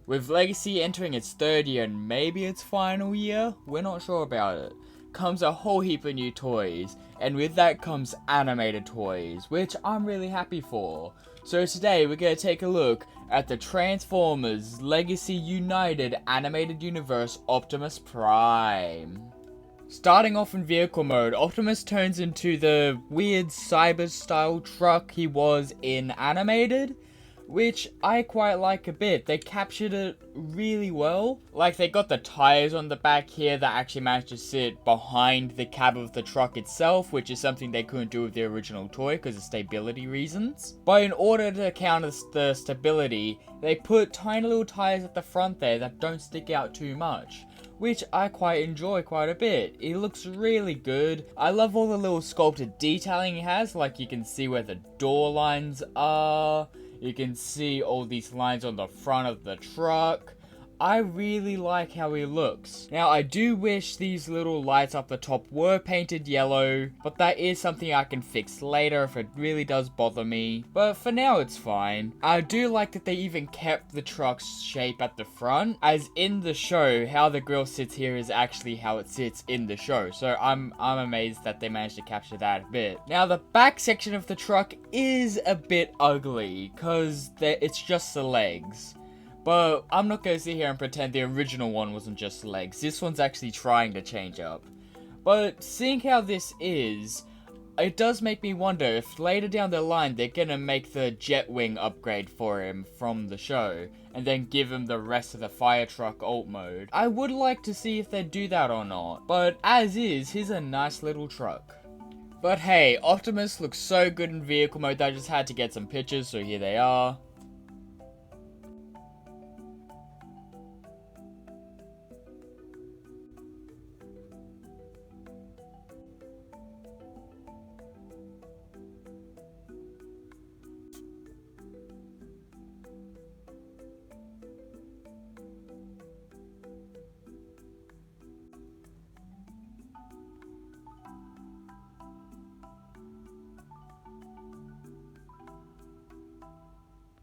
With Legacy entering its third year and maybe its final year, we're not sure about it, comes a whole heap of new toys, and with that comes animated toys, which I'm really happy for. So today we're going to take a look at the Transformers Legacy United Animated Universe Optimus Prime. Starting off in vehicle mode, Optimus turns into the weird cyber style truck he was in animated, which I quite like a bit. They captured it really well. Like, they got the tires on the back here that actually managed to sit behind the cab of the truck itself, which is something they couldn't do with the original toy because of stability reasons. But in order to counter the stability, they put tiny little tires at the front there that don't stick out too much, which I quite enjoy quite a bit. It looks really good. I love all the little sculpted detailing it has, like you can see where the door lines are. You can see all these lines on the front of the truck. I really like how he looks. Now, I do wish these little lights up the top were painted yellow, but that is something I can fix later if it really does bother me. But for now, it's fine. I do like that they even kept the truck's shape at the front, as in the show, how the grille sits here is actually how it sits in the show. So I'm amazed that they managed to capture that a bit. Now, the back section of the truck is a bit ugly, because it's just the legs. But I'm not going to sit here and pretend the original one wasn't just legs. This one's actually trying to change up. But seeing how this is, it does make me wonder if later down the line they're going to make the jet wing upgrade for him from the show, and then give him the rest of the fire truck alt mode. I would like to see if they do that or not. But as is, he's a nice little truck. But hey, Optimus looks so good in vehicle mode that I just had to get some pictures, so here they are.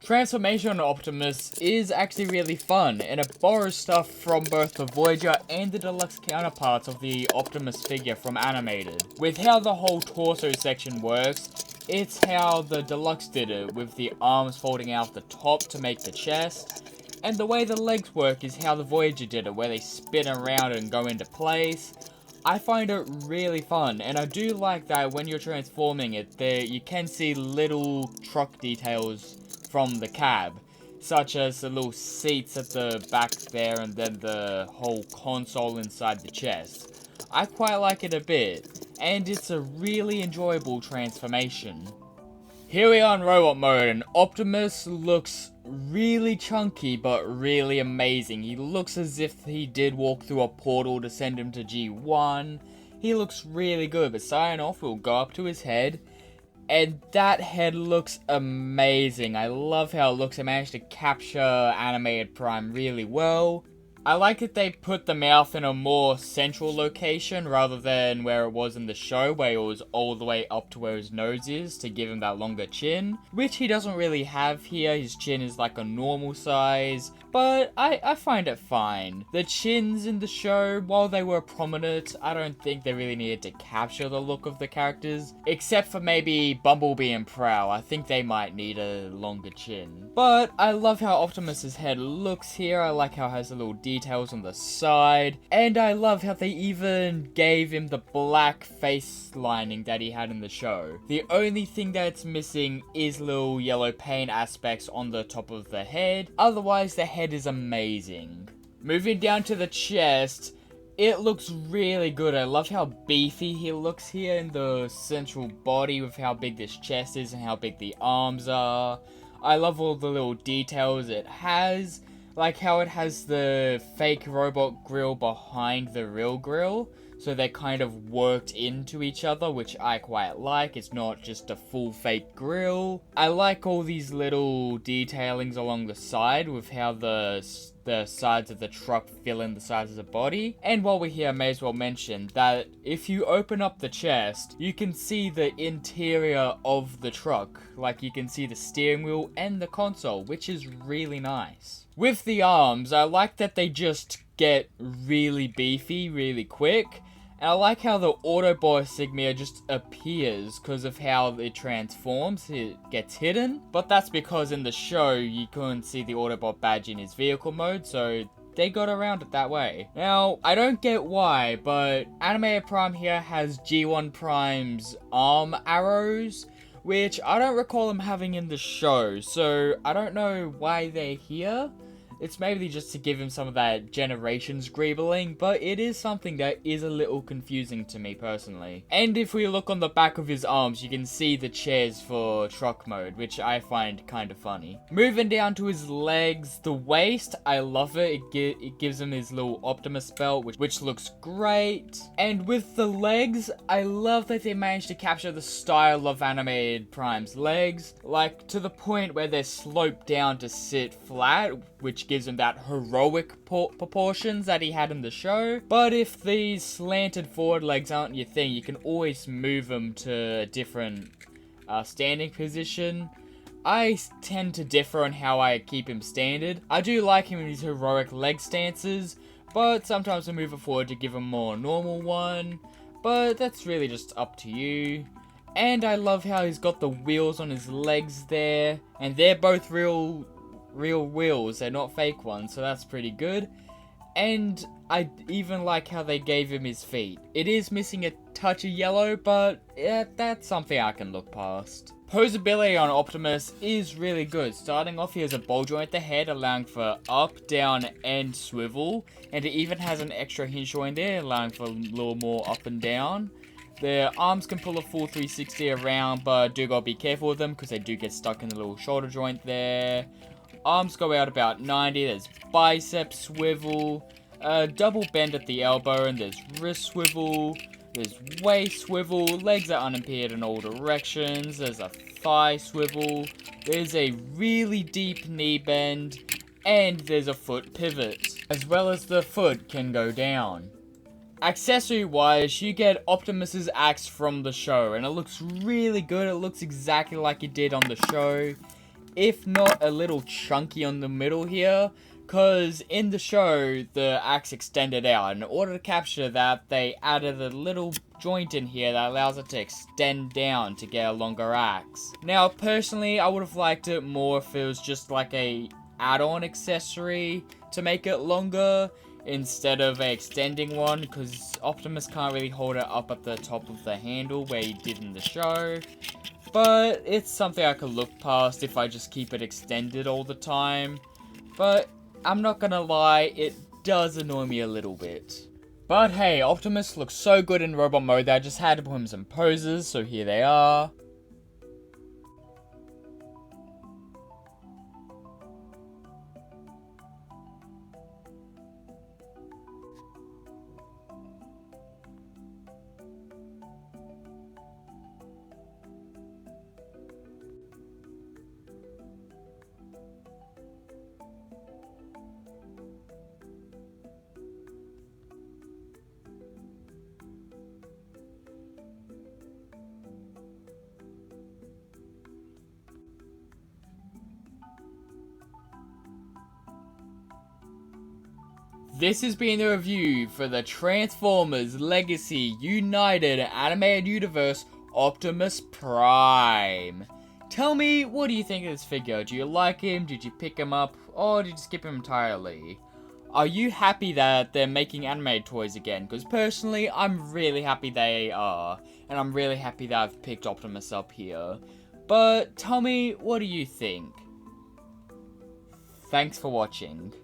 Transformation on Optimus is actually really fun, and it borrows stuff from both the Voyager and the deluxe counterparts of the Optimus figure from animated. With how the whole torso section works, it's how the deluxe did it, with the arms folding out the top to make the chest, and the way the legs work is how the Voyager did it, where they spin around and go into place. I find it really fun, and I do like that when you're transforming it, you can see little truck details from the cab, such as the little seats at the back there and then the whole console inside the chest. I quite like it a bit, and it's a really enjoyable transformation. Here we are in robot mode, and Optimus looks really chunky but really amazing. He looks as if he did walk through a portal to send him to G1. He looks really good, but starting off, we'll go up to his head. And that head looks amazing. I love how it looks. I managed to capture animated Prime really well. I like that they put the mouth in a more central location rather than where it was in the show, where it was all the way up to where his nose is to give him that longer chin, which he doesn't really have here. His chin is like a normal size, but I find it fine. The chins in the show, while they were prominent, I don't think they really needed to capture the look of the characters, except for maybe Bumblebee and Prowl. I think they might need a longer chin. But I love how Optimus's head looks here. I like how it has a little details on the side, and I love how they even gave him the black face lining that he had in the show. The only thing that's missing is little yellow paint aspects on the top of the head. Otherwise, the head is amazing. Moving down to the chest, it looks really good. I love how beefy he looks here in the central body with how big this chest is and how big the arms are. I love all the little details it has, like how it has the fake robot grill behind the real grill, so they're kind of worked into each other, which I quite like. It's not just a full fake grill. I like all these little detailings along the side with how the sides of the truck fill in the size of the body. And while we're here, I may as well mention that if you open up the chest, you can see the interior of the truck. Like, you can see the steering wheel and the console, which is really nice. With the arms, I like that they just get really beefy really quick. And I like how the Autobot insignia just appears because of how it transforms. It gets hidden. But that's because in the show, you couldn't see the Autobot badge in his vehicle mode, so they got around it that way. Now, I don't get why, but Animated Prime here has G1 Prime's arm arrows, which I don't recall him having in the show, so I don't know why they're here. It's maybe just to give him some of that Generations greebling, but it is something that is a little confusing to me personally. And if we look on the back of his arms, you can see the chairs for truck mode, which I find kind of funny. Moving down to his legs, the waist, I love it. It gives him his little Optimus belt, which looks great. And with the legs, I love that they managed to capture the style of Animated Prime's legs, like to the point where they're sloped down to sit flat, which gives him that heroic proportions that he had in the show. But if these slanted forward legs aren't your thing, you can always move them to a different standing position. I tend to differ on how I keep him standard. I do like him in these heroic leg stances, but sometimes I move it forward to give him more normal one. But that's really just up to you. And I love how he's got the wheels on his legs there, and they're both real wheels, they're not fake ones, so that's pretty good. And I even like how they gave him his feet. It is missing a touch of yellow, but yeah, that's something I can look past. Posability on Optimus is really good. Starting off, he has a ball joint at the head, allowing for up, down, and swivel. And it even has an extra hinge joint there, allowing for a little more up and down. The arms can pull a full 360 around, but do gotta be careful with them, because they do get stuck in the little shoulder joint there. Arms go out about 90, there's bicep swivel, double bend at the elbow, and there's wrist swivel, there's waist swivel, legs are unimpeded in all directions, there's a thigh swivel, there's a really deep knee bend, and there's a foot pivot, as well as the foot can go down. Accessory wise, you get Optimus's axe from the show, and it looks really good. It looks exactly like it did on the show, if not a little chunky on the middle here, because in the show, the axe extended out. In order to capture that, they added a little joint in here that allows it to extend down to get a longer axe. Now, personally, I would have liked it more if it was just like a add-on accessory to make it longer, instead of a extending one, because Optimus can't really hold it up at the top of the handle where he did in the show. But it's something I could look past if I just keep it extended all the time. But I'm not gonna lie, it does annoy me a little bit. But hey, Optimus looks so good in robot mode that I just had to put him some poses, so here they are. This has been the review for the Transformers Legacy United Animated Universe Optimus Prime. Tell me, what do you think of this figure? Do you like him? Did you pick him up? Or did you skip him entirely? Are you happy that they're making animated toys again? Because personally, I'm really happy they are. And I'm really happy that I've picked Optimus up here. But tell me, what do you think? Thanks for watching.